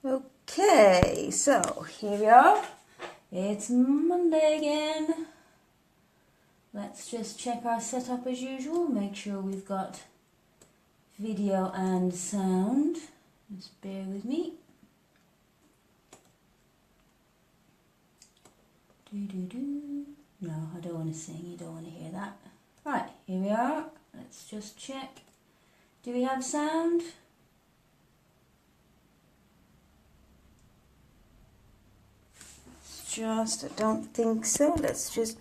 Okay, so here we are. It's Monday again. Let's just check our setup as usual. Make sure we've got video and sound. Just bear with me. No, I don't want to sing. You don't want to hear that. Right, here we are. Let's just check. Do we have sound? I don't think so. Let's just...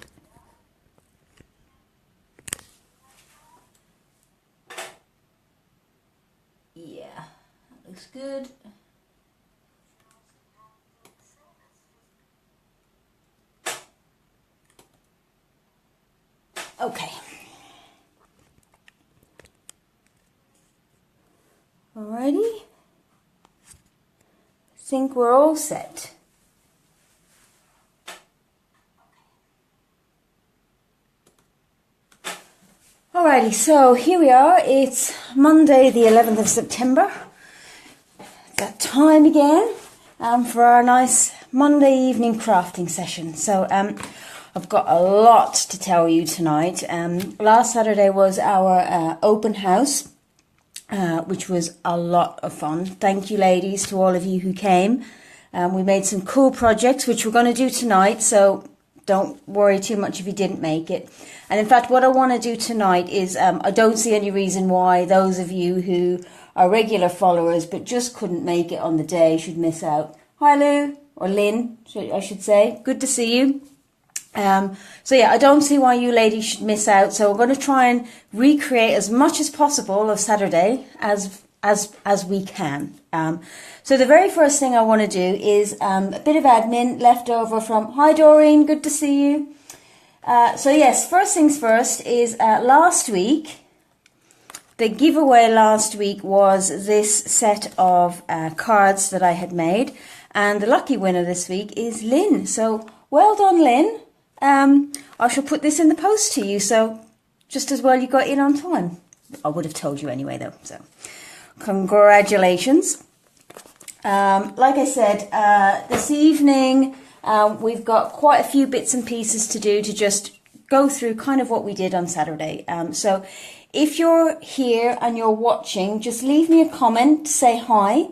Yeah, that looks good. Okay. Alrighty. I think we're all set. Alrighty, so here we are. It's Monday the 11th of September. It's that time again for our nice Monday evening crafting session. So I've got a lot to tell you tonight. Last Saturday was our open house, which was a lot of fun. Thank you, ladies, to all of you who came. We made some cool projects, which we're going to do tonight, so don't worry too much if you didn't make it. And in fact, what I want to do tonight is, I don't see any reason why those of you who are regular followers but just couldn't make it on the day should miss out. Hi Lou, or Lynn, I should say. Good to see you. So yeah, I don't see why you ladies should miss out. So we're going to try and recreate as much as possible of Saturday as we can. So the very first thing I want to do is a bit of admin left over from... Hi Doreen, good to see you. So yes, first things first is last week, the giveaway last week was this set of cards that I had made. And the lucky winner this week is Lynn. So well done, Lynn. I shall put this in the post to you. So just as well you got in on time. I would have told you anyway though. So congratulations. Like I said, this evening we've got quite a few bits and pieces to do to just go through kind of what we did on Saturday. So if you're here and you're watching, just leave me a comment, say hi.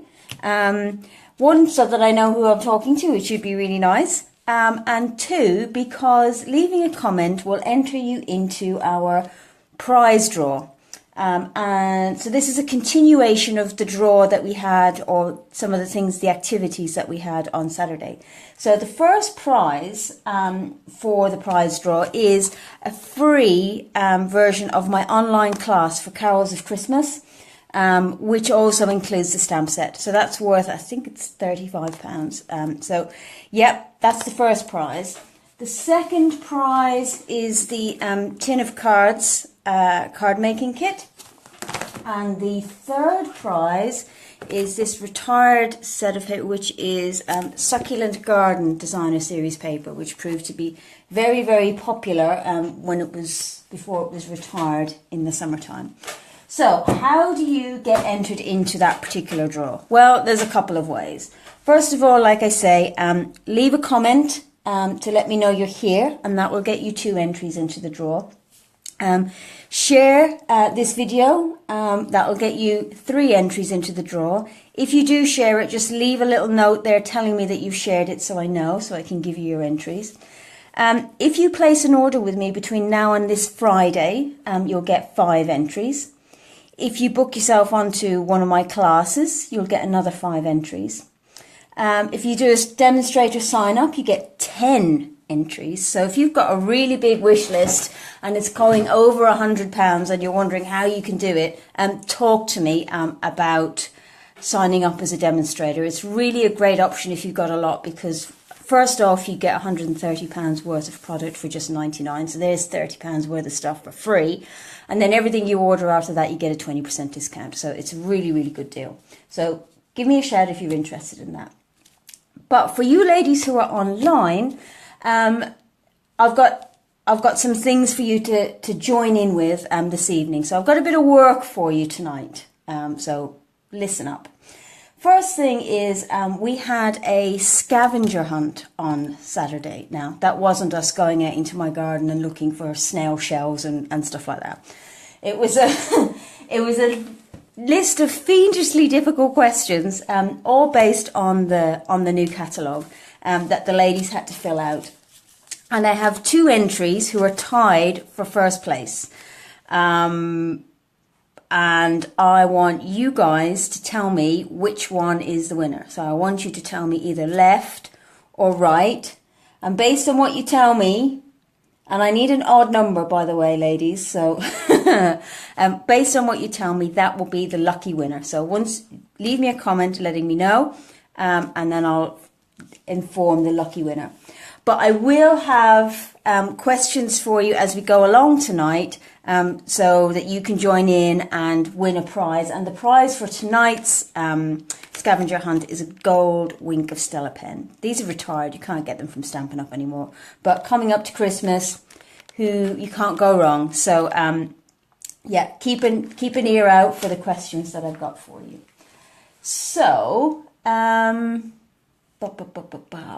One, so that I know who I'm talking to, which would be really nice. And two, because leaving a comment will enter you into our prize draw. And so this is a continuation of the draw that we had, or some of the things, the activities that we had on Saturday. So the first prize for the prize draw is a free version of my online class for Carols of Christmas, which also includes the stamp set. So that's worth, I think it's £35. So yep, that's the first prize. The second prize is the tin of cards card making kit. And the third prize is this retired set of paper, which is Succulent Garden Designer Series paper, which proved to be very, very popular before it was retired in the summertime. So how do you get entered into that particular draw? Well, there's a couple of ways. First of all, like I say, leave a comment to let me know you're here, and that will get you 2 entries into the draw. Share this video, that will get you 3 entries into the draw. If you do share it, just leave a little note there telling me that you've shared it so I know, so I can give you your entries. If you place an order with me between now and this Friday, you'll get 5 entries. If you book yourself onto one of my classes, you'll get another 5 entries. If you do a demonstrator sign up, you get 10 entries. So if you've got a really big wish list and it's going over £100 and you're wondering how you can do it, talk to me about signing up as a demonstrator. It's really a great option if you've got a lot, because first off, you get £130 worth of product for just 99. So there's £30 worth of stuff for free. And then everything you order after that, you get a 20% discount. So it's a really, really good deal. So give me a shout if you're interested in that. But for you ladies who are online, I've got some things for you to join in with this evening. So I've got a bit of work for you tonight. So listen up. First thing is we had a scavenger hunt on Saturday. Now, that wasn't us going out into my garden and looking for snail shells and stuff like that. It was a it was a list of fiendishly difficult questions, all based on the new catalogue that the ladies had to fill out. And I have 2 entries who are tied for first place. And I want you guys to tell me which one is the winner. So I want you to tell me either left or right. And based on what you tell me, and I need an odd number, by the way, ladies. So based on what you tell me, that will be the lucky winner. So leave me a comment letting me know, and then I'll inform the lucky winner. But I will have questions for you as we go along tonight, so that you can join in and win a prize. And the prize for tonight's scavenger hunt is a gold Wink of Stella pen. These are retired, you can't get them from Stampin' Up anymore. But coming up to Christmas, you can't go wrong. So yeah, keep an ear out for the questions that I've got for you. So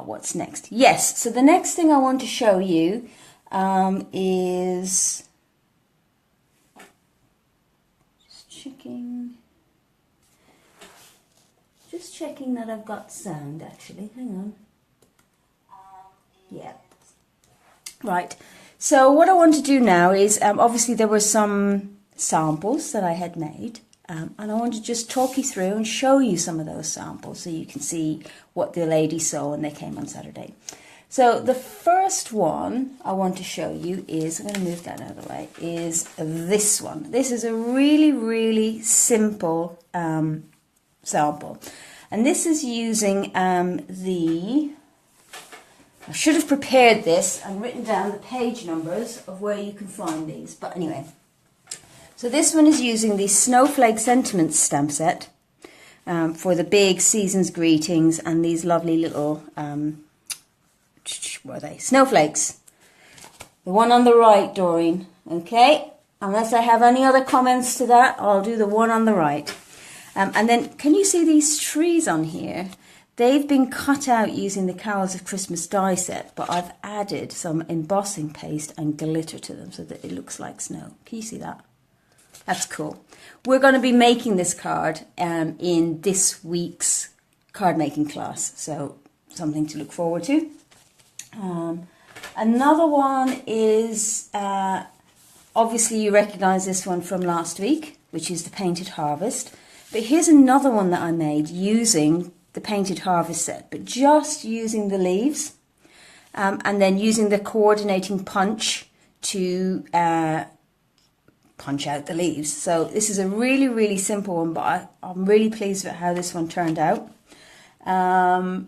what's next? Yes, so the next thing I want to show you is just checking that I've got sound, actually. Hang on. Yeah. Right. So what I want to do now is, obviously there were some samples that I had made, and I want to just talk you through and show you some of those samples so you can see what the ladies saw when they came on Saturday. So the first one I want to show you is, I'm going to move that out of the way, is this one. This is a really, really simple sample. And this is using I should have prepared this and written down the page numbers of where you can find these. But anyway, so this one is using the Snowflake Sentiments stamp set for the big season's greetings and these lovely little, what are they? Snowflakes. The one on the right, Doreen. Okay, unless I have any other comments to that, I'll do the one on the right. And then, can you see these trees on here? They've been cut out using the Carols of Christmas die set, but I've added some embossing paste and glitter to them so that it looks like snow. Can you see that? That's cool. We're going to be making this card in this week's card making class, so something to look forward to. Another one is, obviously you recognise this one from last week, which is the Painted Harvest. But here's another one that I made using the Painted Harvest set, but just using the leaves, and then using the coordinating punch to punch out the leaves. So this is a really, really simple one, but I'm really pleased with how this one turned out. And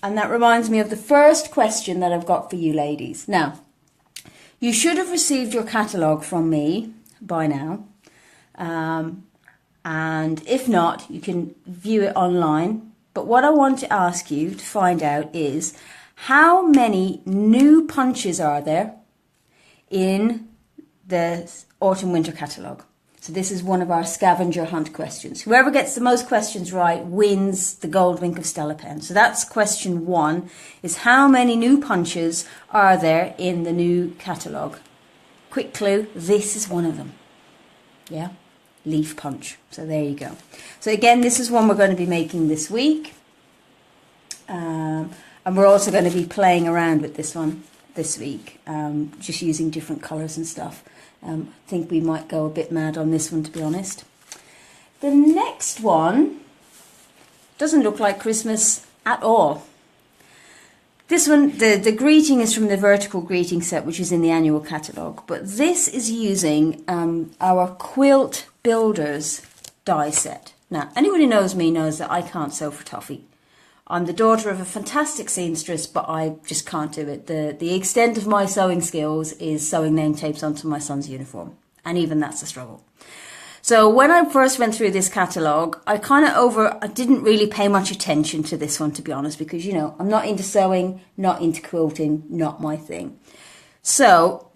that reminds me of the first question that I've got for you ladies. Now, you should have received your catalogue from me by now. And if not, you can view it online. But what I want to ask you to find out is, how many new punches are there in the autumn-winter catalogue? So this is one of our scavenger hunt questions. Whoever gets the most questions right wins the gold Wink of Stella pen. So that's question 1, is how many new punches are there in the new catalogue? Quick clue, this is one of them. Yeah? Leaf punch. So there you go. So again, this is one we're going to be making this week. And we're also going to be playing around with this one this week, just using different colours and stuff. I think we might go a bit mad on this one, to be honest. The next one doesn't look like Christmas at all. This one, the greeting is from the vertical greeting set, which is in the annual catalogue. But this is using our Quilt Builders die set. Now, anybody who knows me knows that I can't sew for toffee. I'm the daughter of a fantastic seamstress, but I just can't do it. The extent of my sewing skills is sewing name tapes onto my son's uniform. And even that's a struggle. So when I first went through this catalogue, I didn't really pay much attention to this one, to be honest, because, you know, I'm not into sewing, not into quilting, not my thing. So,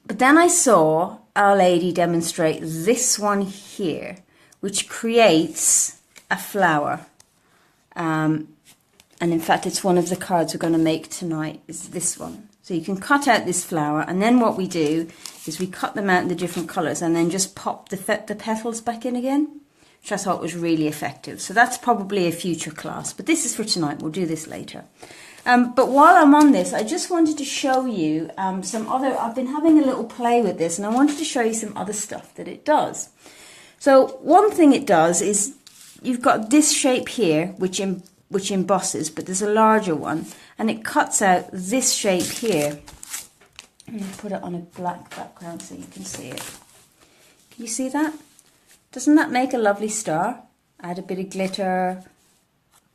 but then I saw Our Lady demonstrate this one here, which creates a flower. And in fact, it's one of the cards we're going to make tonight, is this one. So you can cut out this flower, and then what we do is we cut them out in the different colours and then just pop the petals back in again, which I thought was really effective. So that's probably a future class, but this is for tonight. We'll do this later. But while I'm on this, I just wanted to show you some other, I've been having a little play with this, and I wanted to show you some other stuff that it does. So one thing it does is, you've got this shape here, which embosses, but there's a larger one, and it cuts out this shape here. I'm going to put it on a black background so you can see it. Can you see that? Doesn't that make a lovely star? Add a bit of glitter,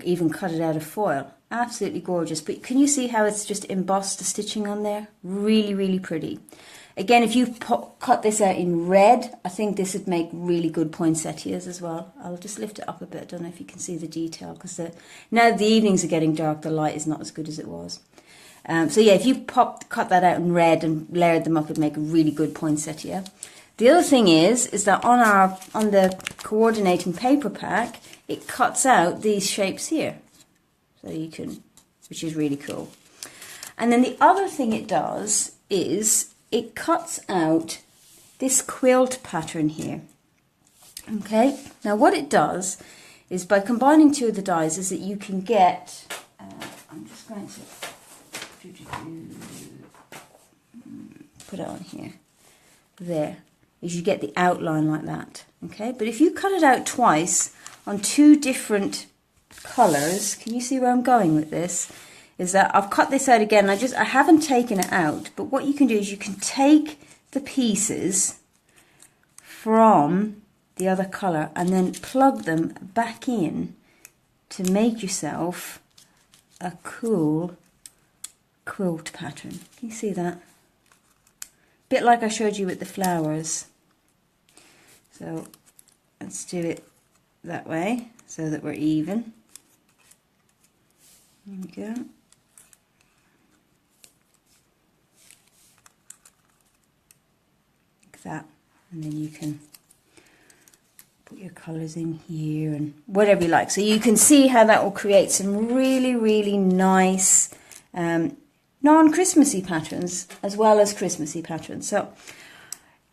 even cut it out of foil. Absolutely gorgeous. But can you see how it's just embossed the stitching on there? Really, really pretty. Again, if you cut this out in red, I think this would make really good poinsettias as well. I'll just lift it up a bit. I don't know if you can see the detail, because now the evenings are getting dark, the light is not as good as it was. So yeah, if you cut that out in red and layered them up, it'd make a really good poinsettia. The other thing is that on the coordinating paper pack, it cuts out these shapes here. So you can, which is really cool. And then the other thing it does is it cuts out this quilt pattern here. Okay, now what it does is, by combining two of the dies, is that you can get, I'm just going to put it on here, there, is you get the outline like that. Okay, but if you cut it out twice on two different colours, can you see where I'm going with this? Is that I've cut this out again, I haven't taken it out, but what you can do is you can take the pieces from the other colour and then plug them back in to make yourself a cool quilt pattern. Can you see that? Bit like I showed you with the flowers. So let's do it that way so that we're even. There we go. Like that. And then you can put your colours in here and whatever you like. So you can see how that will create some really, really nice non-Christmassy patterns as well as Christmassy patterns. So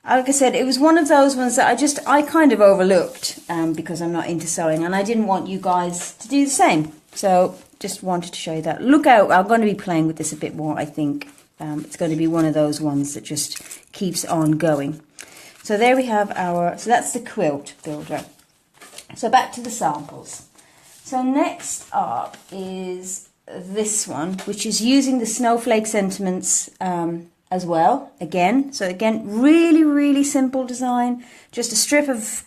like I said, it was one of those ones that I kind of overlooked because I'm not into sewing, and I didn't want you guys to do the same. So just wanted to show you that. Look out, I'm going to be playing with this a bit more, I think. It's going to be one of those ones that just keeps on going. So there we have so that's the quilt builder. So back to the samples. So next up is this one, which is using the snowflake sentiments as well, again. So again, really, really simple design. Just a strip of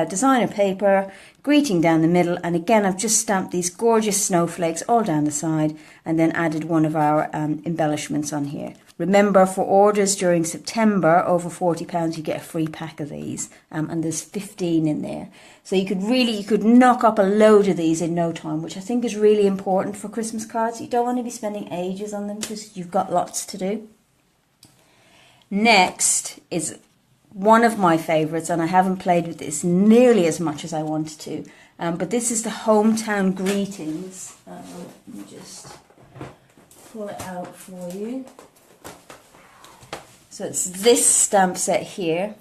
designer paper, greeting down the middle, and again I've just stamped these gorgeous snowflakes all down the side and then added one of our embellishments on here. Remember, for orders during September over £40 you get a free pack of these, and there's 15 in there. So you could knock up a load of these in no time, which I think is really important for Christmas cards. You don't want to be spending ages on them because you've got lots to do. Next is one of my favourites, and I haven't played with this nearly as much as I wanted to, but this is the Hometown Greetings. Let me just pull it out for you. So it's this stamp set here,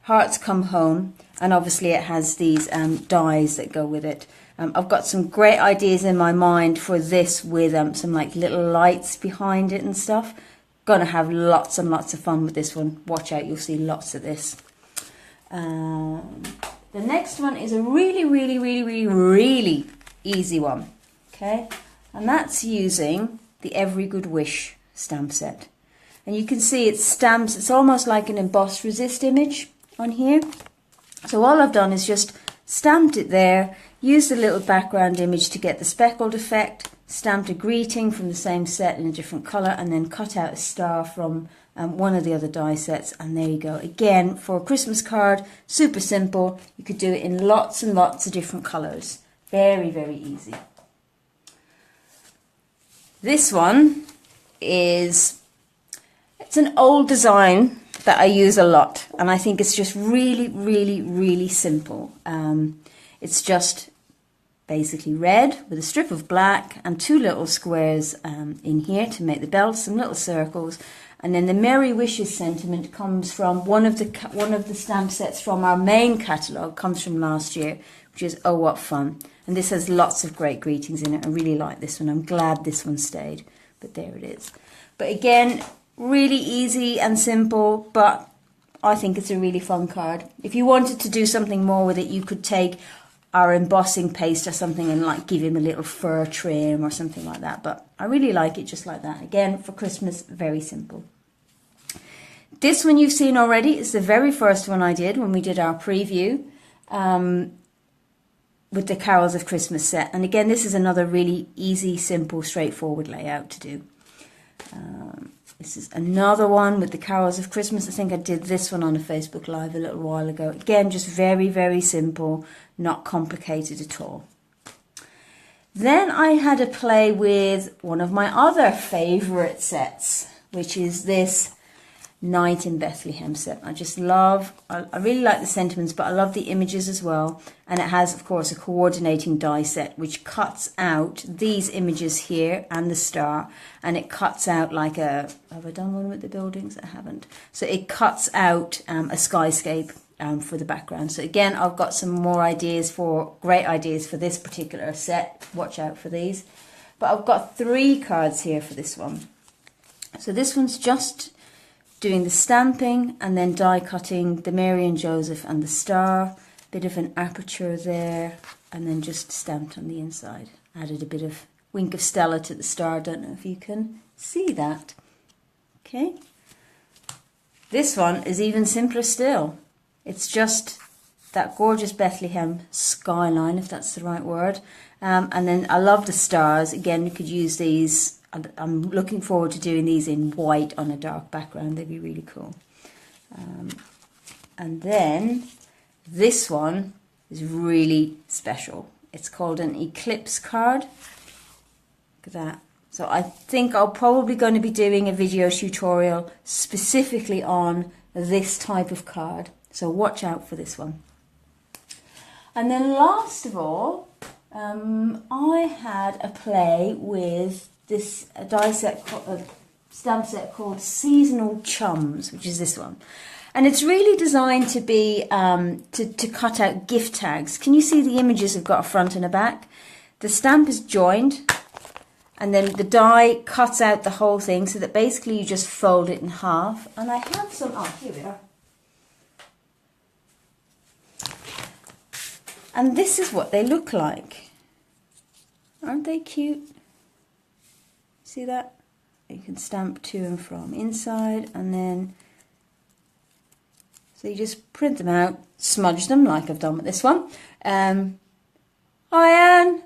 Hearts Come Home, and obviously it has these dies that go with it. I've got some great ideas in my mind for this with some like little lights behind it and stuff. Gonna have lots and lots of fun with this one. Watch out, you'll see lots of this. The next one is a really, really, really, really, really easy one. Okay, and that's using the Every Good Wish stamp set. And you can see it stamps, it's almost like an embossed resist image on here. So all I've done is just stamped it there, used a little background image to get the speckled effect, stamped a greeting from the same set in a different colour, and then cut out a star from one of the other die sets, and there you go. Again, for a Christmas card, super simple. You could do it in lots and lots of different colours. Very, very easy. This one is, it's an old design that I use a lot, and I think it's just really, really, really simple. It's just basically red with a strip of black and 2 little squares in here to make the belt, some little circles. And then the Merry Wishes sentiment comes from one of the stamp sets from our main catalogue, comes from last year, which is Oh What Fun. And this has lots of great greetings in it. I really like this one. I'm glad this one stayed, but there it is. But again, really easy and simple, but I think it's a really fun card. If you wanted to do something more with it, you could take our embossing paste or something and like give him a little fur trim or something like that. But I really like it just like that. Again, for Christmas, very simple. This one you've seen already. It's the very first one I did when we did our preview with the Carols of Christmas set. And again, this is another really easy, simple, straightforward layout to do. This is another one with the Carols of Christmas. I think I did this one on a Facebook Live a little while ago. Again, just very, very simple, not complicated at all. Then I had a play with one of my other favourite sets, which is this Night in Bethlehem set. I really like the sentiments, but I love the images as well. And it has, of course, a coordinating die set, which cuts out these images here and the star. And it cuts out like have I done one with the buildings? I haven't. So it cuts out a skyscape for the background. So again, I've got some more great ideas for this particular set. Watch out for these. But I've got 3 cards here for this one. So this one's just doing the stamping and then die cutting the Mary and Joseph and the star, bit of an aperture there, and then just stamped on the inside. Added a bit of wink of Stella to the star. Don't know if you can see that. Okay. This one is even simpler still. It's just that gorgeous Bethlehem skyline, if that's the right word. And then I love the stars. Again, you could use these. I'm looking forward to doing these in white on a dark background. They'd be really cool. And then this one is really special. It's called an eclipse card. Look at that. So I think I'm probably going to be doing a video tutorial specifically on this type of card. So watch out for this one. And then last of all, I had a play with this stamp set called Seasonal Chums, which is this one. And it's really designed to be, to cut out gift tags. Can you see the images have got a front and a back? The stamp is joined, and then the die cuts out the whole thing so that basically you just fold it in half. And I have some, here we are. And this is what they look like. Aren't they cute? See that? You can stamp to and from inside, and then so you just print them out, smudge them like I've done with this one. Hi Anne,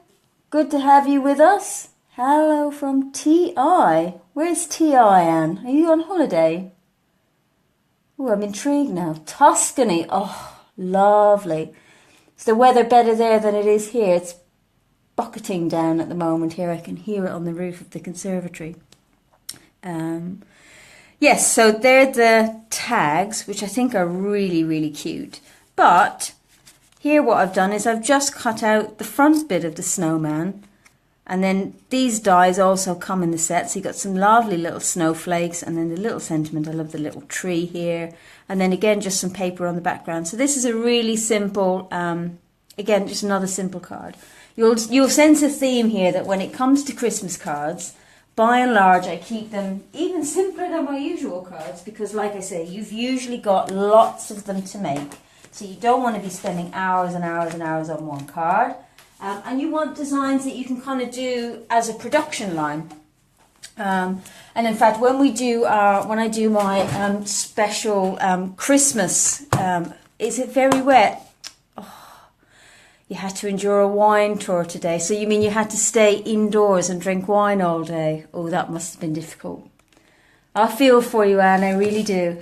good to have you with us. Hello from TI. Where's TI, Anne? Are you on holiday? Oh, I'm intrigued now. Tuscany. Oh, lovely. Is the weather better there than it is here? It's bucketing down at the moment here. I can hear it on the roof of the conservatory. Yes, so they're the tags, which I think are really, really cute. But here what I've done is I've just cut out the front bit of the snowman. And then these dies also come in the set. So you've got some lovely little snowflakes, and then the little sentiment. I love the little tree here. And then again, just some paper on the background. So this is a really simple, again, just another simple card. You'll sense a theme here that when it comes to Christmas cards, by and large, I keep them even simpler than my usual cards because, like I say, you've usually got lots of them to make. So you don't want to be spending hours and hours and hours on one card. And you want designs that you can kind of do as a production line. And in fact, when I do my special Christmas, is it very wet? You had to endure a wine tour today. So you mean you had to stay indoors and drink wine all day? Oh, that must have been difficult. I feel for you, Anne, I really do.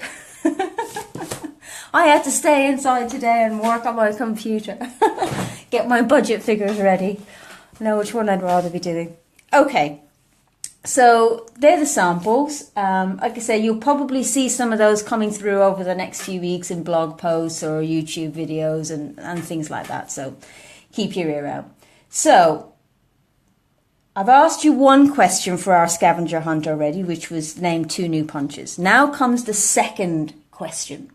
I had to stay inside today and work on my computer. Get my budget figures ready. Know which one I'd rather be doing. Okay, so they're the samples. Like I say, you'll probably see some of those coming through over the next few weeks in blog posts or YouTube videos and things like that. So keep your ear out. So, I've asked you one question for our scavenger hunt already, which was name 2 new punches. Now comes the second question.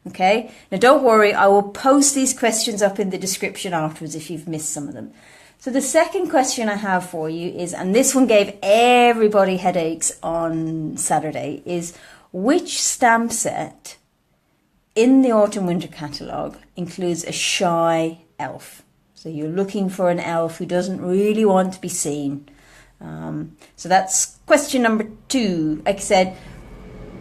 Okay? Now don't worry, I will post these questions up in the description afterwards if you've missed some of them. So the second question I have for you is, and this one gave everybody headaches on Saturday, is which stamp set in the Autumn Winter catalogue includes a shy elf? So you're looking for an elf who doesn't really want to be seen. So that's question number 2. Like I said,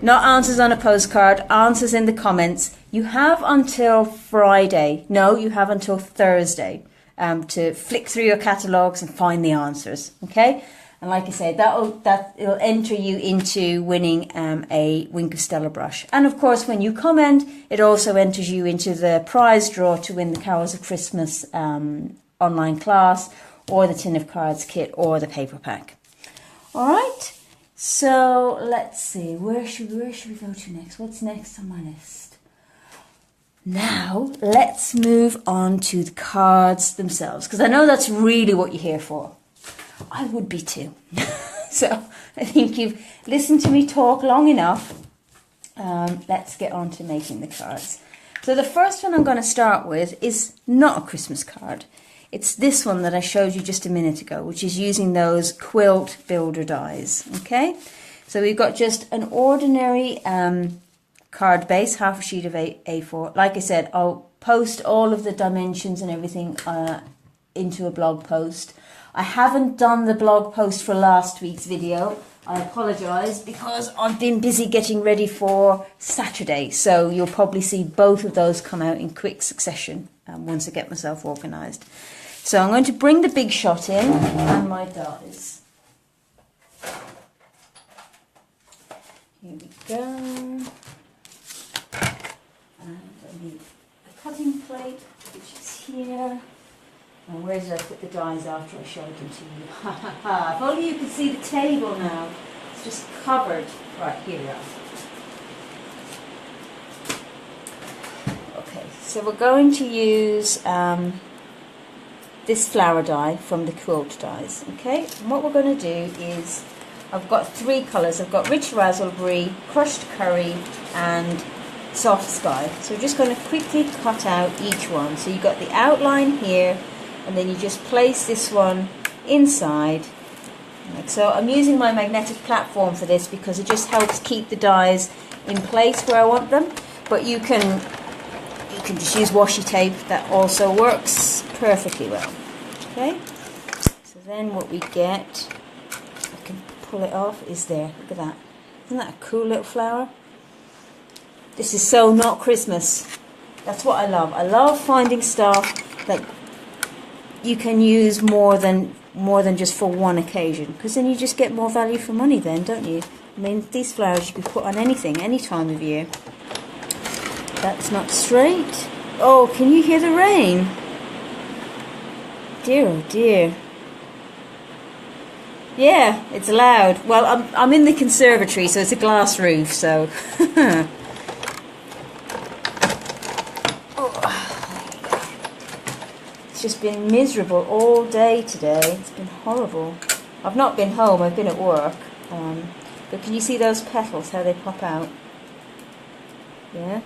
not answers on a postcard, answers in the comments. You have until Friday. No, you have until Thursday to flick through your catalogues and find the answers. Okay? And like I said, it'll enter you into winning a Wink of Stella brush. And of course, when you comment, it also enters you into the prize draw to win the Carols of Christmas online class, or the Tin of Cards kit, or the paper pack. All right. So let's see. Where should we go to next? What's next on my list? Now let's move on to the cards themselves, because I know that's really what you're here for. I would be too. So I think you've listened to me talk long enough. Let's get on to making the cards. So the first one I'm going to start with is not a Christmas card. It's this one that I showed you just a minute ago, which is using those quilt builder dies. Okay, so we've got just an ordinary card base, half a sheet of A4. Like I said, I'll post all of the dimensions and everything into a blog post. I haven't done the blog post for last week's video. I apologise because I've been busy getting ready for Saturday. So you'll probably see both of those come out in quick succession once I get myself organised. So I'm going to bring the big shot in and my dies. Here we go. And I need a cutting plate, which is here. And where did I put the dies after I showed them to you? Ha ha ha! If only you could see the table now. It's just covered. Right, here we are. Okay, so we're going to use this flower die from the quilt dies. Okay, and what we're going to do is, I've got 3 colours. I've got Rich Raspberry, Crushed Curry, and Soft Sky. So we're just going to quickly cut out each one. So you've got the outline here, and then you just place this one inside. Like so. I'm using my magnetic platform for this because it just helps keep the dies in place where I want them. But you can just use washi tape. That also works perfectly well. Okay. So then what we get, I can pull it off, is there. Look at that. Isn't that a cool little flower? This is so not Christmas. That's what I love. I love finding stuff that you can use more than just for one occasion, because then you just get more value for money then, don't you? I mean, these flowers you can put on anything, any time of year. That's not straight. Oh, can you hear the rain? Dear, oh dear. Yeah, it's loud. Well, I'm in the conservatory, so it's a glass roof, so... It's just been miserable all day today. It's been horrible. I've not been home, I've been at work. But can you see those petals, how they pop out? Yeah?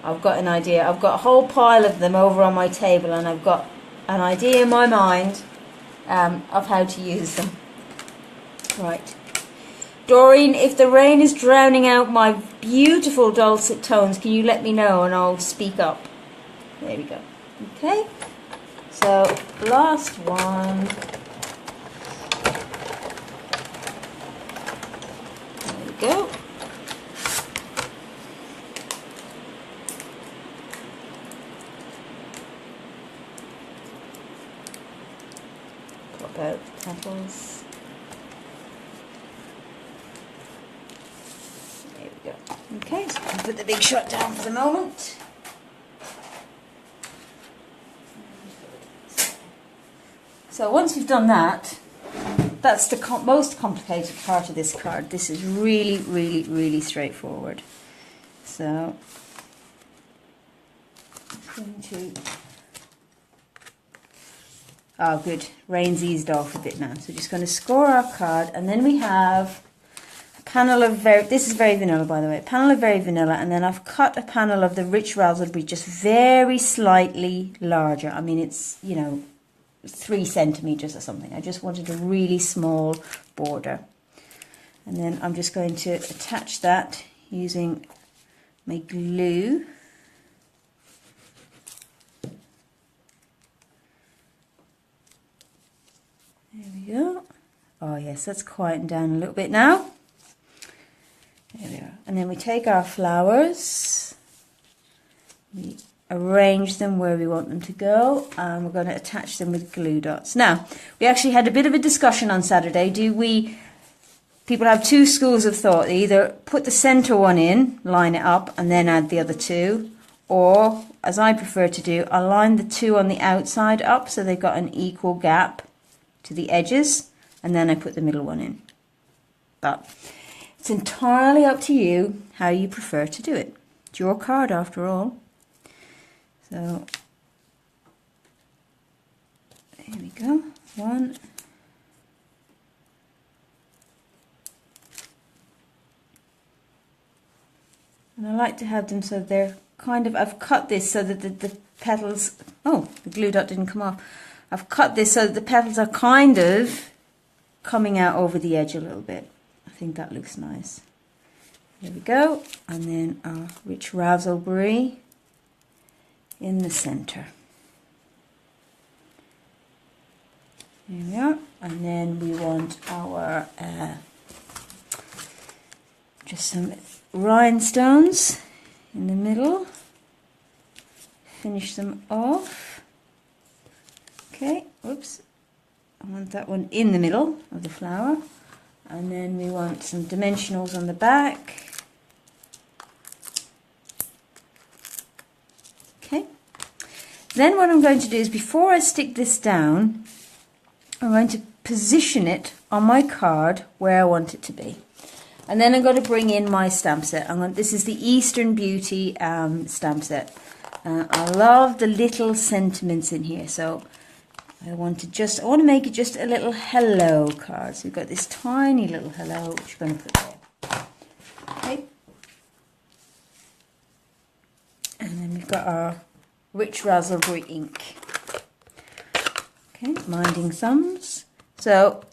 I've got an idea. I've got a whole pile of them over on my table, and I've got an idea in my mind of how to use them. Right. Doreen, if the rain is drowning out my beautiful dulcet tones, can you let me know and I'll speak up? There we go. Okay. So, last one. There we go. Pop out the petals. There we go. Okay, so I'll put the big shot down for the moment. So once we've done that, that's the most complicated part of this card. This is really, really, really straightforward. So I'm going to Oh, good. Rain's eased off a bit now. So just going to score our card, and then we have a panel of this is very vanilla, by the way, a panel of very vanilla, and then I've cut a panel of the rich raspberry just very slightly larger. I mean, it's, you know, 3 centimeters or something. I just wanted a really small border. And then I'm just going to attach that using my glue. There we go. Oh yes, that's quietened down a little bit now. There we are. And then we take our flowers, we arrange them where we want them to go, and we're going to attach them with glue dots. Now, we actually had a bit of a discussion on Saturday. People have 2 schools of thought. They either put the center one in, line it up, and then add the other 2, or, as I prefer to do, I line the 2 on the outside up so they've got an equal gap to the edges, and then I put the middle one in. But it's entirely up to you how you prefer to do it. It's your card after all. So here we go. 1. And I like to have them so they're kind of, I've cut this so that the petals, oh, the glue dot didn't come off. I've cut this so that the petals are kind of coming out over the edge a little bit. I think that looks nice. There we go. And then our rich raspberry in the center. There we are. And then we want our just some rhinestones in the middle. Finish them off. Okay, oops. I want that one in the middle of the flower. And then we want some dimensionals on the back. Okay. Then what I'm going to do is, before I stick this down, I'm going to position it on my card where I want it to be. And then I'm going to bring in my stamp set. This is the Eastern Beauty stamp set. I love the little sentiments in here, so I want to make it just a little hello card. So we've got this tiny little hello, which we're going to put there. Okay. And then we've got our rich raspberry ink. Okay, minding thumbs. So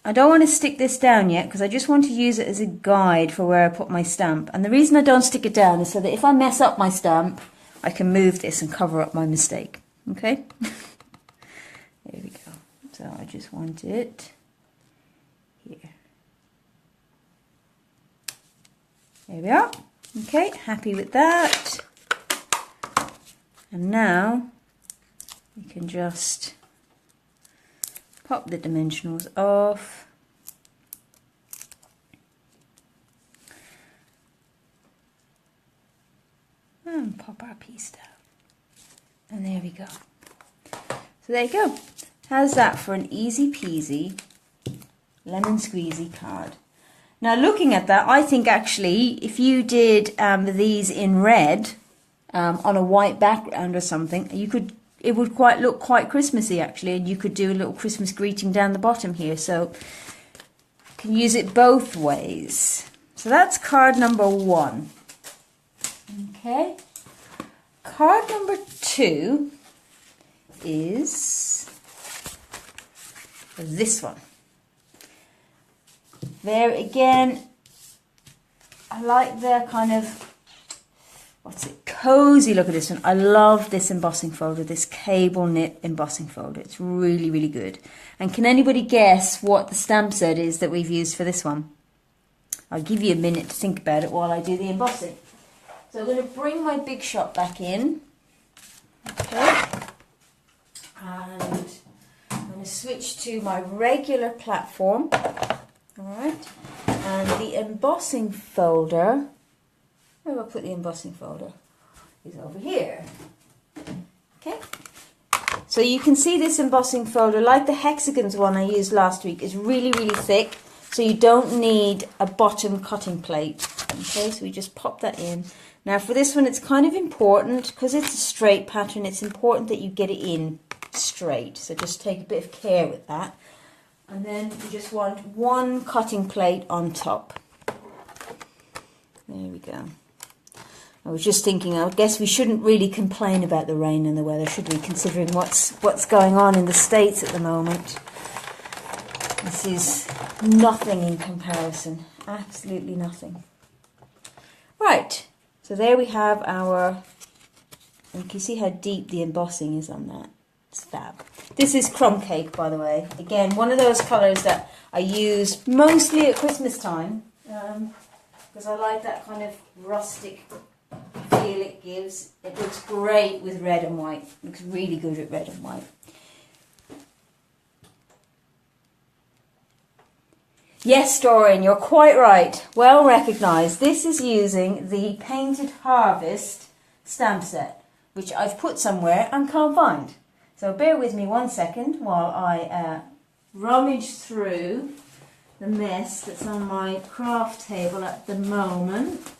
I don't want to stick this down yet because I just want to use it as a guide for where I put my stamp. And the reason I don't stick it down is so that if I mess up my stamp, I can move this and cover up my mistake. Okay? There we go. So I just want it here. There we are. Okay, happy with that. And now you can just pop the dimensionals off. And pop our piece down. And there we go. So there you go. How's that for an easy peasy lemon squeezy card? Now looking at that, I think actually if you did these in red on a white background or something, it would look quite Christmassy actually, and you could do a little Christmas greeting down the bottom here. So you can use it both ways. So that's card number 1. Okay. Card number 2 is this one. There again, I like the kind of, cozy look at this one. I love this embossing folder, this cable knit embossing folder. It's really, really good. And can anybody guess what the stamp set is that we've used for this one? I'll give you a minute to think about it while I do the embossing. So I'm going to bring my Big Shot back in. Okay. And I'm going to switch to my regular platform. Alright. And the embossing folder, where do I put the embossing folder? Is over here. Okay. So you can see this embossing folder, like the hexagons one I used last week, is really, really thick. So you don't need a bottom cutting plate. Okay, so we just pop that in. Now for this one, it's kind of important, because it's a straight pattern, it's important that you get it in straight. So just take a bit of care with that. And then you just want one cutting plate on top. There we go. I was just thinking, I guess we shouldn't really complain about the rain and the weather, should we, considering what's going on in the States at the moment. This is nothing in comparison. Absolutely nothing. Right, so there we have our, and you can see how deep the embossing is on that. It's fab. This is Crumb Cake, by the way. Again, one of those colours that I use mostly at Christmas time, because I like that kind of rustic feel it gives. It looks great with red and white. It looks really good with red and white. Yes, Doreen, you're quite right. Well recognised. This is using the Painted Harvest stamp set, which I've put somewhere and can't find. So bear with me 1 second while I rummage through the mess that's on my craft table at the moment.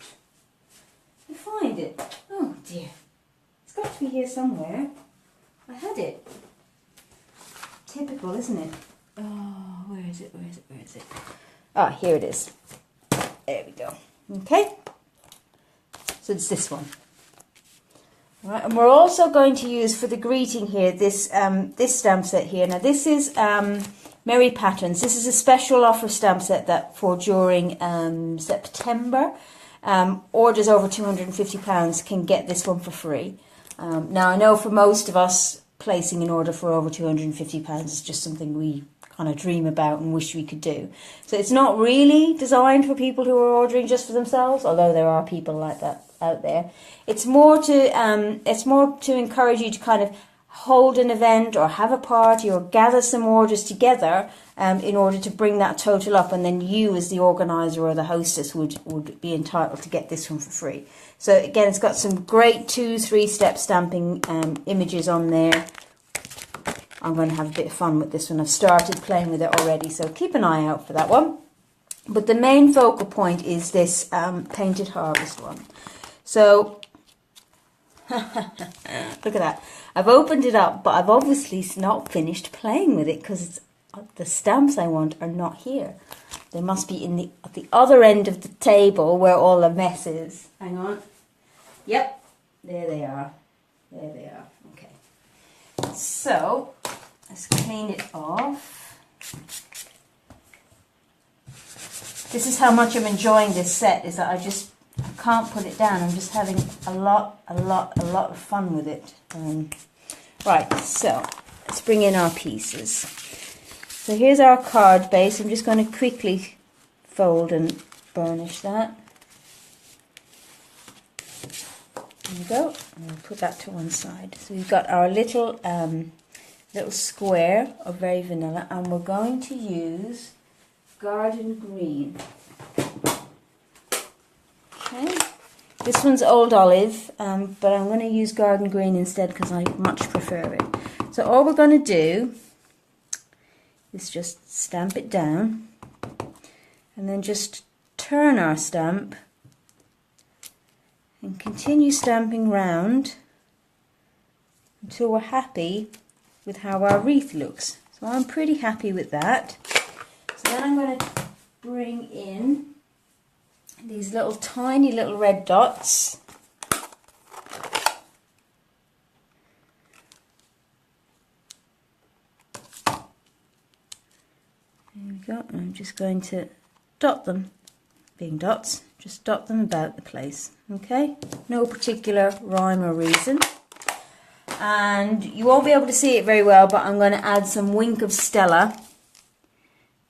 I find it. Oh dear. It's got to be here somewhere. I had it. Typical, isn't it? Oh, where is it? Where is it? Where is it? Ah, here it is. There we go. Okay. So it's this one. All right, and we're also going to use for the greeting here this this stamp set here. Now this is Merry Patterns. This is a special offer stamp set that for during September. Orders over £250 can get this one for free. Now I know for most of us, placing an order for over £250 is just something we kind of dream about and wish we could do. So it's not really designed for people who are ordering just for themselves, although there are people like that out there. It's more to encourage you to kind of hold an event or have a party or gather some orders together in order to bring that total up, and then you as the organizer or the hostess would be entitled to get this one for free. So again, it's got some great 2-3 step stamping images on there. I'm going to have a bit of fun with this one. I've started playing with it already, so keep an eye out for that one. But the main focal point is this Painted Harvest one. So, look at that. I've opened it up, but I've obviously not finished playing with it because the stamps I want are not here. They must be at the other end of the table where all the mess is. Hang on. Yep, there they are. There they are. Okay. So, let's clean it off. This is how much I'm enjoying this set, is that I can't put it down. I'm just having a lot of fun with it. Right, so let's bring in our pieces. So here's our card base. I'm just going to quickly fold and burnish that. There we go. And we'll put that to one side. So we've got our little square of Very Vanilla, and we're going to use Garden Green. Okay. This one's Old Olive, but I'm going to use Garden Green instead because I much prefer it. So all we're going to do is just stamp it down and then just turn our stamp and continue stamping round until we're happy with how our wreath looks. So I'm pretty happy with that. So then I'm going to bring in these little tiny little red dots. There we go. And I'm just going to dot them, being dots, just dot them about the place. Okay, no particular rhyme or reason. And you won't be able to see it very well, but I'm going to add some Wink of Stella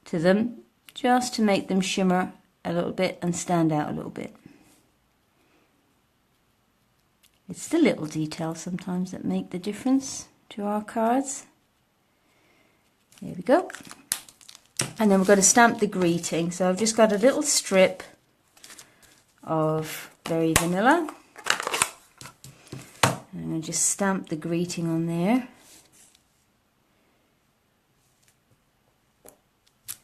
to them just to make them shimmer a little bit and stand out a little bit. It's the little details sometimes that make the difference to our cards. There we go. And then we're going to stamp the greeting. So I've just got a little strip of Very Vanilla. And I'm going to just stamp the greeting on there.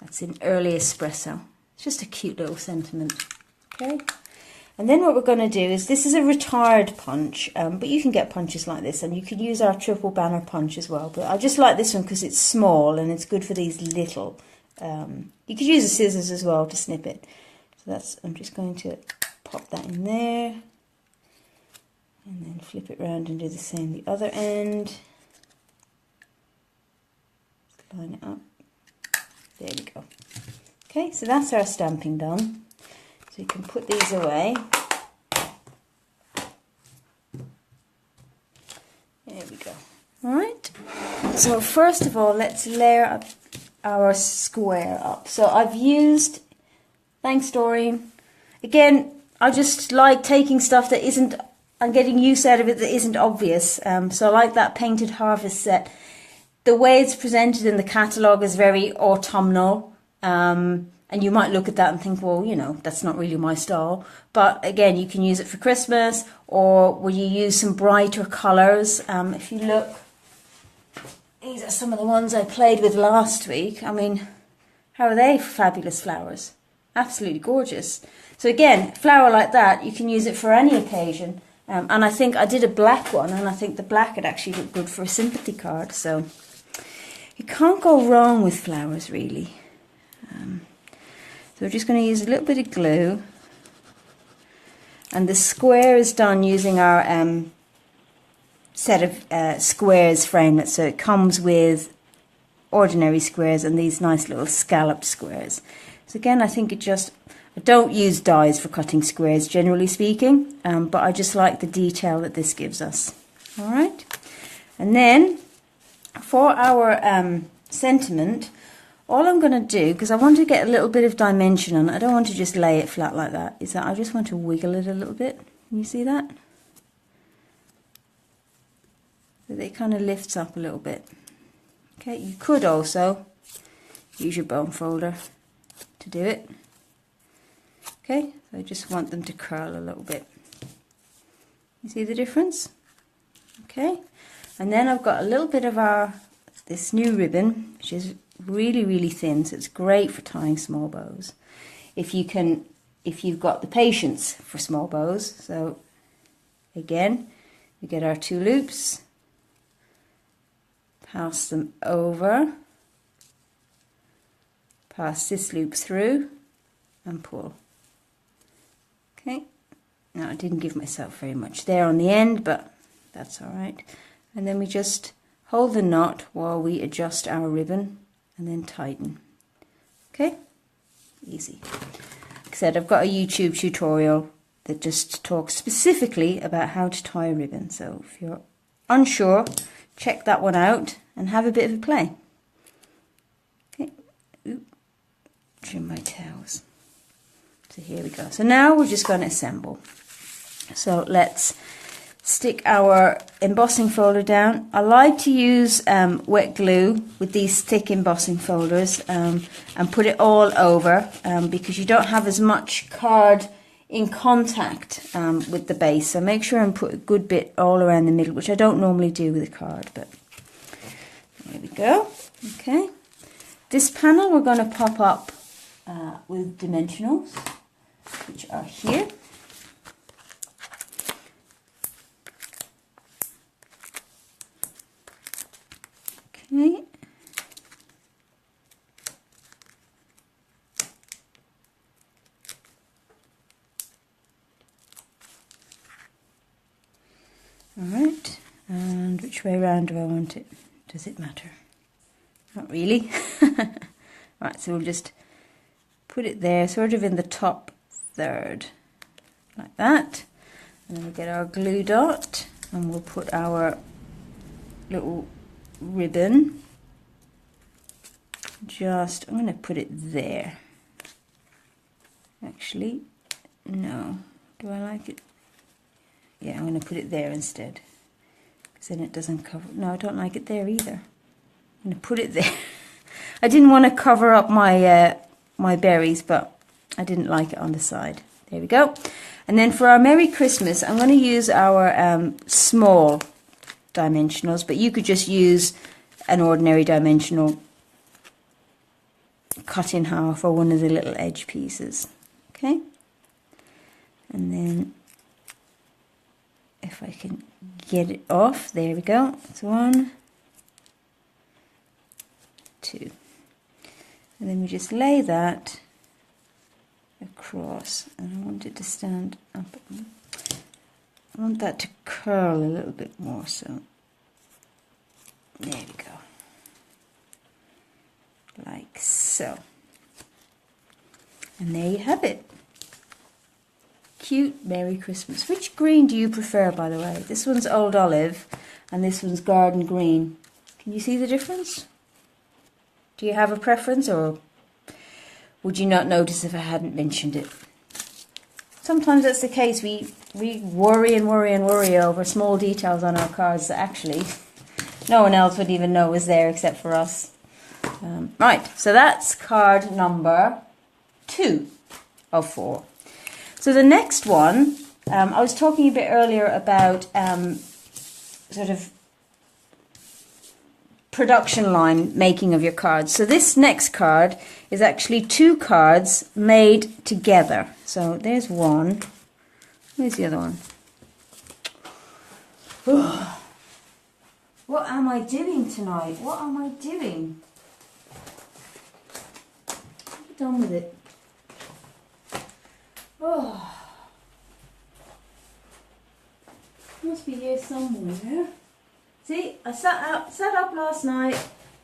That's in Early Espresso. It's just a cute little sentiment. Okay. And then what we're going to do is, this is a retired punch, but you can get punches like this, and you could use our triple banner punch as well. But I just like this one because it's small and it's good for these little. You could use the scissors as well to snip it. So I'm just going to pop that in there, and then flip it around and do the same the other end. Line it up. There we go. Okay, so that's our stamping done. So you can put these away. There we go. Alright, so first of all, let's layer up our square up. So I've used, thanks Doreen. Again, I just like taking stuff that isn't, I'm getting use out of it that isn't obvious. So I like that Painted Harvest set. The way it's presented in the catalogue is very autumnal. And you might look at that and think, well, you know, that's not really my style. But again, you can use it for Christmas, or will you use some brighter colours? If you look, these are some of the ones I played with last week. I mean, how are they fabulous flowers? Absolutely gorgeous. So again, flower like that, you can use it for any occasion. And I think I did a black one, and I think the black would actually look good for a sympathy card. So you can't go wrong with flowers, really. So we're just going to use a little bit of glue, and the square is done using our set of squares framelit. So it comes with ordinary squares and these nice little scalloped squares. So again, I think I don't use dies for cutting squares generally speaking, but I just like the detail that this gives us. Alright, and then for our sentiment, all I'm going to do, because I want to get a little bit of dimension on it, I don't want to just lay it flat like that, is that I just want to wiggle it a little bit. Can you see that? So it kind of lifts up a little bit. Okay, you could also use your bone folder to do it. Okay, so I just want them to curl a little bit. You see the difference? Okay, and then I've got a little bit of this new ribbon, which is really thin, so it's great for tying small bows if you've got the patience for small bows. So again, we get our 2 loops, pass them over, pass this loop through, and pull. Okay, now I didn't give myself very much there on the end, but that's alright. And then we just hold the knot while we adjust our ribbon, and then tighten. Okay, easy. Like I said, I've got a YouTube tutorial that just talks specifically about how to tie a ribbon, so if you're unsure, check that one out and have a bit of a play. Okay, trim my tails. So here we go. So now we're just going to assemble. So let's stick our embossing folder down. I like to use wet glue with these thick embossing folders and put it all over because you don't have as much card in contact with the base. So make sure and put a good bit all around the middle, which I don't normally do with a card, but there we go. Okay, this panel we're going to pop up with dimensionals, which are here. Okay. Alright, and which way around do I want it? Does it matter? Not really. Right, so we'll just put it there, sort of in the top third, like that. And then we'll get our glue dot, and we'll put our little ribbon, I'm going to put it there. Actually, no, do I like it? Yeah, I'm going to put it there instead, because then it doesn't cover. No, I don't like it there either. I'm going to put it there. I didn't want to cover up my my berries, but I didn't like it on the side. There we go. And then for our Merry Christmas, I'm going to use our small dimensionals, but you could just use an ordinary dimensional cut in half or one of the little edge pieces. Okay, And then if I can get it off, there we go. That's 1, 2. And then we just lay that across, and I want it to stand up. I want that to curl a little bit more, so there we go, like so. And there you have it. Cute Merry Christmas. Which green do you prefer, by the way? This one's Old Olive and this one's Garden Green. Can you see the difference? Do you have a preference, or would you not notice if I hadn't mentioned it? Sometimes that's the case. We worry and worry and worry over small details on our cards that actually no one else would even know was there except for us. Right, so that's card number 2 of 4. So the next one, I was talking a bit earlier about sort of production line making of your cards. So this next card is actually 2 cards made together. So there's one. Where's the other one? What am I doing tonight? What am I doing? I'm done with it. Oh, must be here somewhere. See, I sat up last night,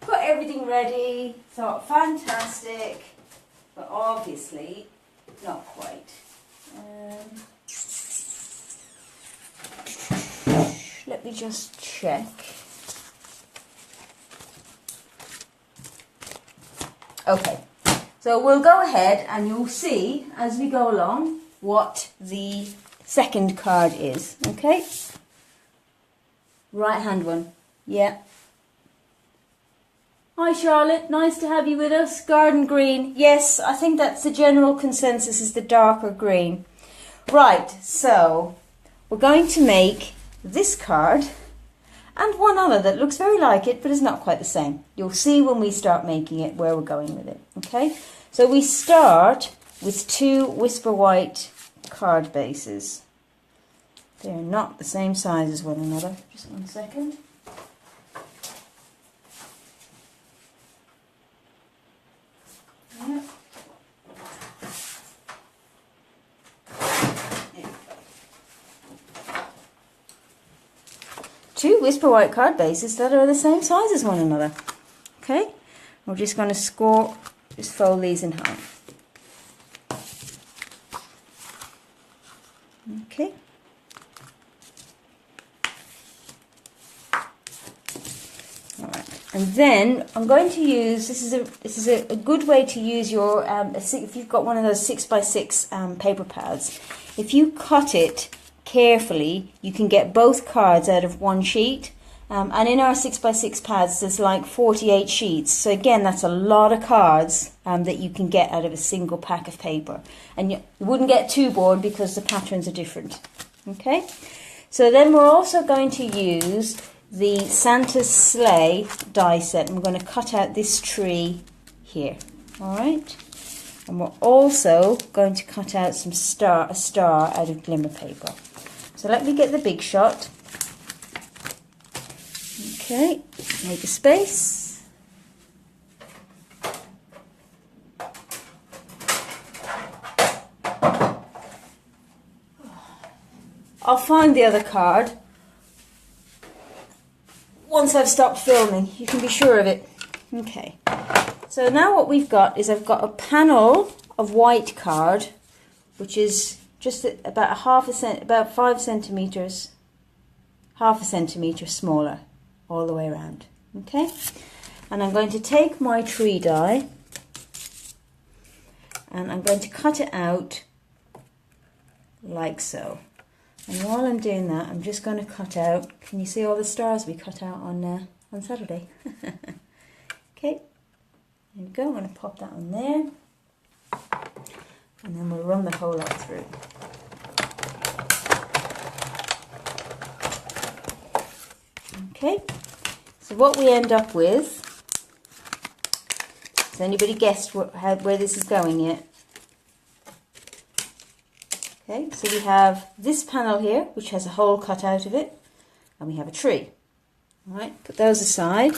got everything ready, thought fantastic, but obviously not quite. Let me just check. Okay, so we'll go ahead and you'll see as we go along what the second card is, okay? Right hand one, yeah. Hi Charlotte, nice to have you with us. Garden Green, yes, I think that's the general consensus, is the darker green. Right, so we're going to make this card and one other that looks very like it but is not quite the same. You'll see when we start making it where we're going with it, okay? So we start with 2 Whisper White card bases. They're not the same size as one another. Just 1 second. Yep. 2 Whisper White card bases that are the same size as one another. Okay, we're just going to just fold these in half. Okay. And then I'm going to use, this is a good way to use your, if you've got one of those 6x6 paper pads, if you cut it carefully, you can get both cards out of one sheet. And in our 6x6 pads, there's like 48 sheets. So again, that's a lot of cards that you can get out of a single pack of paper. And you wouldn't get too bored because the patterns are different. Okay? So then we're also going to use the Santa's Sleigh die set, and we're going to cut out this tree here. Alright? And we're also going to cut out a star out of glimmer paper. So let me get the big shot. Okay, make a space. I'll find the other card once I've stopped filming, you can be sure of it. Okay, so now what we've got is I've got a panel of white card, which is just about about 5 centimeters, half a centimeter smaller all the way around. Okay, and I'm going to take my tree die and I'm going to cut it out like so. And while I'm doing that, I'm just going to cut out, can you see all the stars we cut out on Saturday? Okay, there we go, I'm going to pop that on there. And then we'll run the whole lot through. Okay, so what we end up with, has anybody guessed where this is going yet? Okay, so we have this panel here, which has a hole cut out of it, and we have a tree. All right, put those aside.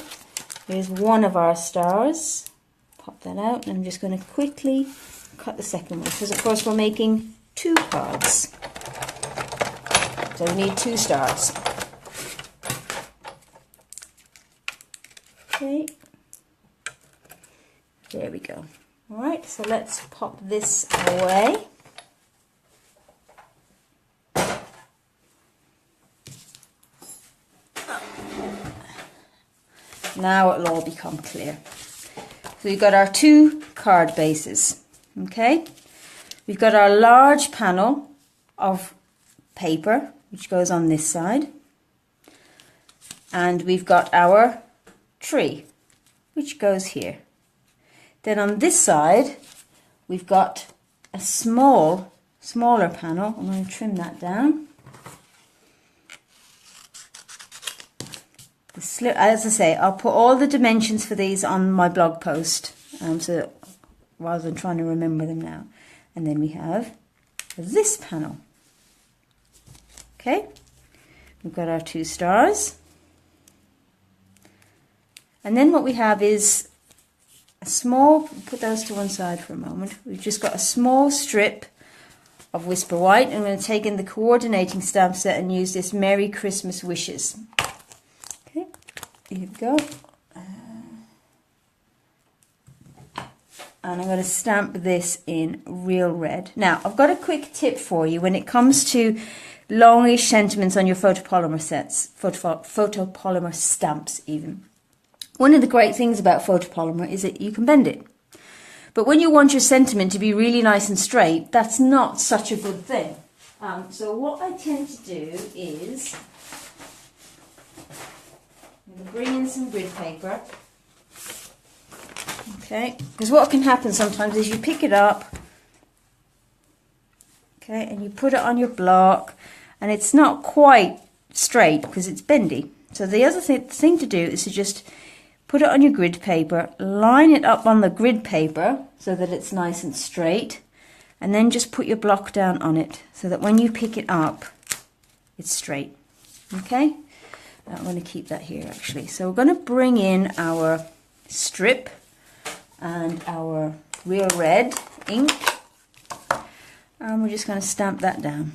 Here's one of our stars. Pop that out, and I'm just going to quickly cut the second one, because of course we're making 2 cards. So we need 2 stars. Okay, there we go. All right, so let's pop this away. Now it'll all become clear. So we've got our 2 card bases, okay? We've got our large panel of paper, which goes on this side. And we've got our tree, which goes here. Then on this side, we've got a smaller panel. I'm going to trim that down. As I say, I'll put all the dimensions for these on my blog post, so rather than trying to remember them now. And then we have this panel. Okay, we've got our 2 stars. And then what we have is a small, put those to one side for a moment. We've just got a small strip of Whisper White. I'm going to take in the coordinating stamp set and use this Merry Christmas Wishes. Okay, here we go. And I'm going to stamp this in real red. Now, I've got a quick tip for you when it comes to longish sentiments on your photopolymer sets, photopolymer stamps even. One of the great things about photopolymer is that you can bend it. But when you want your sentiment to be really nice and straight, that's not such a good thing. So what I tend to do is, I'm going to bring in some grid paper. Okay, because what can happen sometimes is you pick it up, okay, and you put it on your block, and it's not quite straight because it's bendy. So the other thing to do is to just put it on your grid paper, line it up on the grid paper so that it's nice and straight, and then just put your block down on it so that when you pick it up, it's straight. Okay, I'm going to keep that here actually. So we're going to bring in our strip and our real red ink, and we're just going to stamp that down.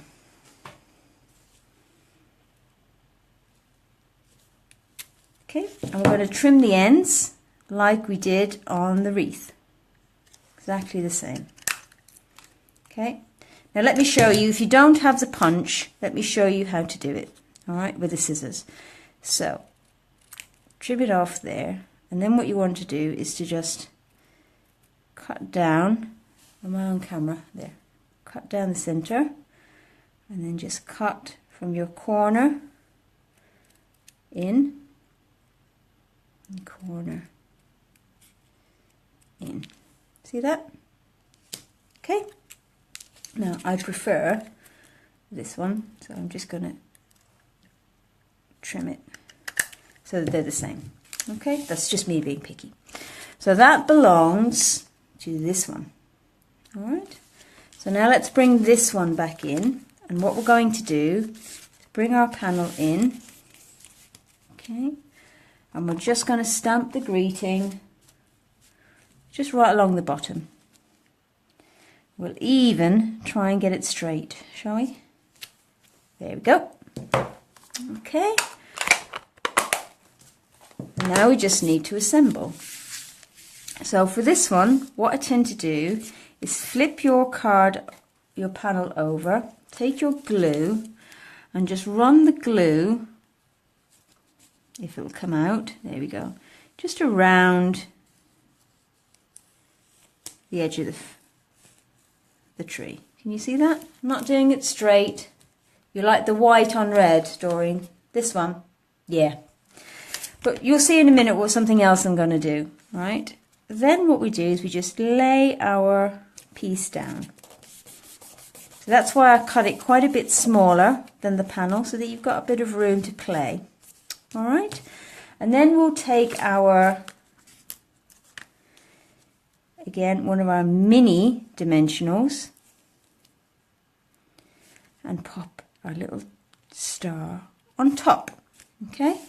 Okay, and we're going to trim the ends like we did on the wreath. Exactly the same. Okay, now let me show you, if you don't have the punch, let me show you how to do it, all right, with the scissors. So, trim it off there, and then what you want to do is to just cut down on my own camera there, cut down the center, and then just cut from your corner in, and corner in. See that? Okay. Now I prefer this one, so I'm just going to trim it so that they're the same. Okay, that's just me being picky. So that belongs to this one. All right. So now let's bring this one back in, and what we're going to do is bring our panel in. Okay. And we're just going to stamp the greeting just right along the bottom. We'll even try and get it straight, shall we? There we go. Okay. Now we just need to assemble. So for this one, what I tend to do is flip your panel over, take your glue, and just run the glue, if it will come out, there we go, just around the edge of the tree. Can you see that? I'm not doing it straight. You like the white on red, Doreen? This one? Yeah. But you'll see in a minute what something else I'm going to do, right? Then what we do is we just lay our piece down. So that's why I cut it quite a bit smaller than the panel, so that you've got a bit of room to play. All right, and then we'll take our, again, one of our mini dimensionals, and pop our little star on top. Okay,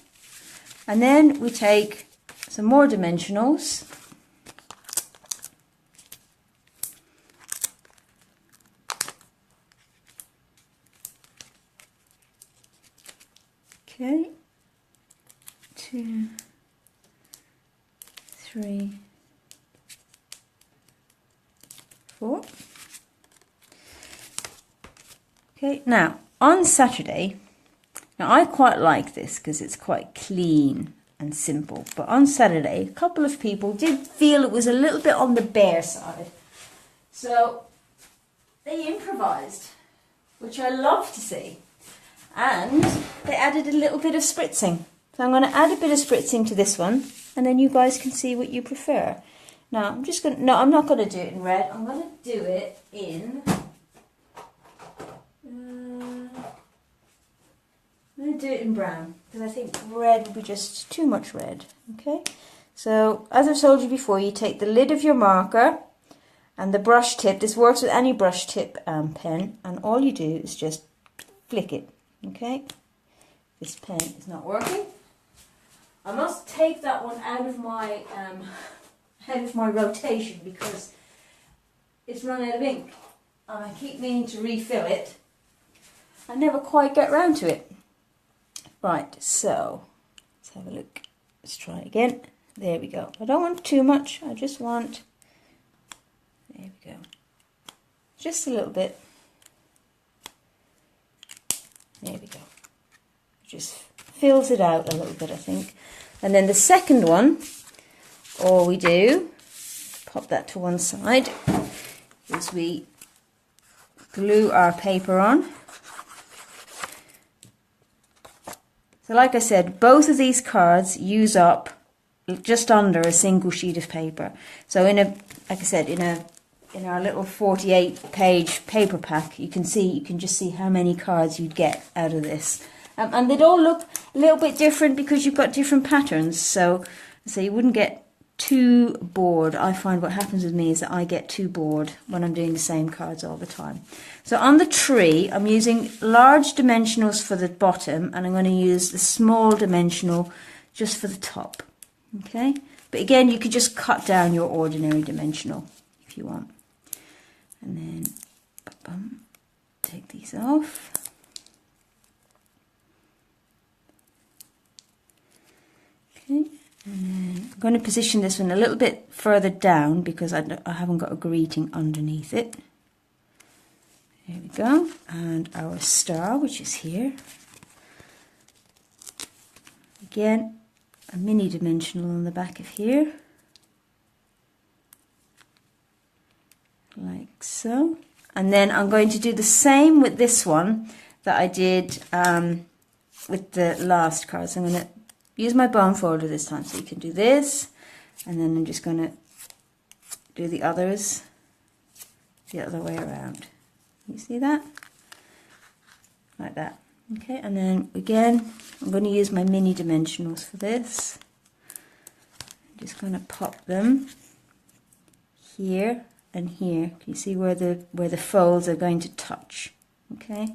and then we take some more dimensionals. Okay, 2, 3, 4. Okay, now on Saturday, now I quite like this because it's quite clean and simple, but on Saturday a couple of people did feel it was a little bit on the bare side, so they improvised, which I love to see, and they added a little bit of spritzing. So I'm going to add a bit of spritzing to this one, and then you guys can see what you prefer. Now I'm just going to, no, I'm not going to do it in red, I'm going to do it in I'm going to do it in brown, because I think red would be just too much red. Okay, so as I've told you before, you take the lid of your marker and the brush tip. This works with any brush tip pen, and all you do is just flick it. Okay, this pen is not working. I must take that one out of my rotation because it's run out of ink, and I keep meaning to refill it. I never quite get round to it. Right, so let's have a look. Let's try again. There we go. I don't want too much. I just want, there we go, just a little bit. There we go. Just fills it out a little bit, I think. And then the second one, all we do, pop that to one side, is we glue our paper on. So like I said, both of these cards use up just under a single sheet of paper. So in a, like I said, in our little 48-page paper pack, you can just see how many cards you'd get out of this. And they'd all look a little bit different because you've got different patterns. So you wouldn't get too bored. I find what happens with me is that I get too bored when I'm doing the same cards all the time. So on the tree, I'm using large dimensionals for the bottom, and I'm going to use the small dimensional just for the top. Okay, but again, you could just cut down your ordinary dimensional if you want. And then take these off. Okay. And then I'm going to position this one a little bit further down because I haven't got a greeting underneath it. There we go. And our star, which is here. Again, a mini dimensional on the back of here. Like so. And then I'm going to do the same with this one that I did with the last card. So I'm going to use my bone folder this time, so you can do this, and then I'm just going to do the others the other way around. You see that? Like that. Okay, and then again, I'm going to use my mini dimensionals for this. I'm just going to pop them here and here. Can you see where the folds are going to touch? Okay.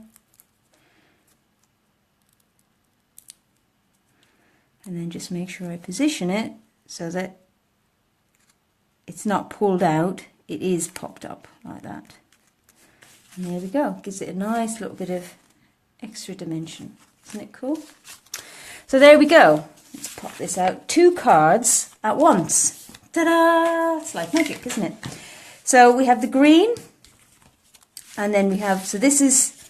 And then just make sure I position it so that it's not pulled out, it is popped up like that. And there we go, gives it a nice little bit of extra dimension. Isn't it cool? So there we go. Let's pop this out. 2 cards at once. Ta-da! It's like magic, isn't it? So we have the green, and then we have, so this is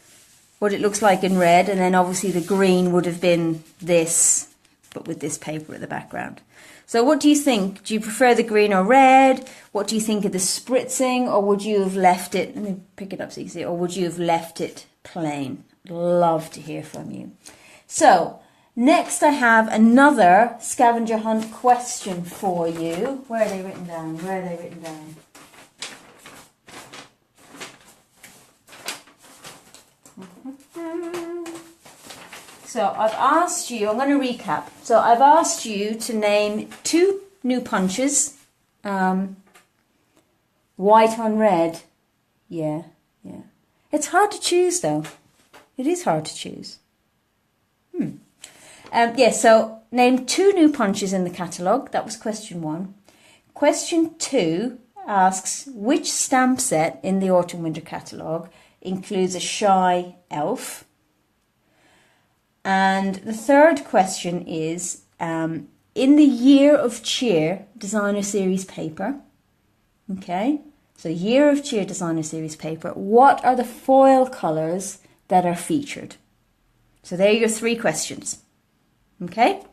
what it looks like in red, and then obviously the green would have been this, but with this paper at the background. So what do you think? Do you prefer the green or red? What do you think of the spritzing, or would you have left it, let me pick it up so you can see, or would you have left it plain? Love to hear from you. So next I have another scavenger hunt question for you. Where are they written down? Where are they written down? So I've asked you, I'm going to recap. So I've asked you to name 2 new punches. White on red. Yeah. It's hard to choose though. It is hard to choose. So name 2 new punches in the catalogue. That was question 1. Question 2 asks which stamp set in the Autumn Winter catalogue includes a shy elf. And the third question is, in the Year of Cheer Designer Series paper, okay, so Year of Cheer Designer Series paper, what are the foil colours that are featured? So there are your 3 questions, okay?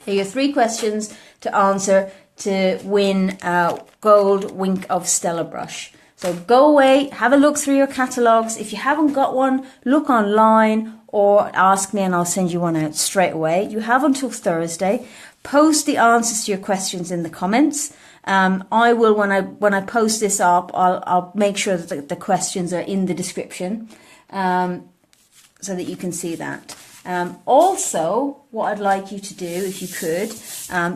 There are your 3 questions to answer to win a gold Wink of Stella brush. So go away, have a look through your catalogues. If you haven't got one, look online or ask me and I'll send you one out straight away. You have until Thursday. Post the answers to your questions in the comments. I will, when I post this up, I'll make sure that the questions are in the description so that you can see that. Also, what I'd like you to do, if you could,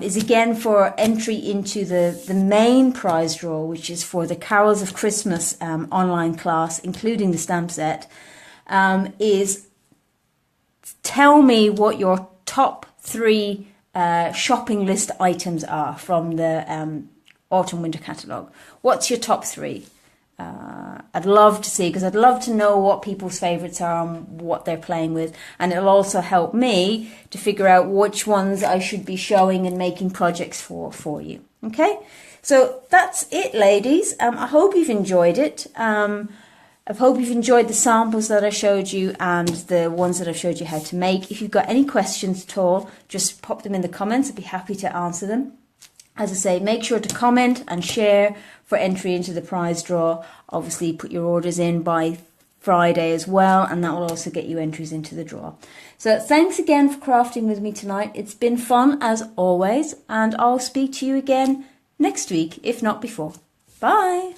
is again for entry into the main prize draw, which is for the Carols of Christmas online class, including the stamp set, is tell me what your top 3 shopping list items are from the Autumn Winter catalogue. What's your top 3? I'd love to see, because I'd love to know what people's favourites are and what they're playing with, and it'll also help me to figure out which ones I should be showing and making projects for you. Okay, so that's it, ladies. I hope you've enjoyed it. I hope you've enjoyed the samples that I showed you and the ones that I showed you how to make. If you've got any questions at all, just pop them in the comments. I'd be happy to answer them. As I say, make sure to comment and share for entry into the prize draw. Obviously, put your orders in by Friday as well, and that will also get you entries into the draw. So thanks again for crafting with me tonight. It's been fun as always, and I'll speak to you again next week, if not before. Bye!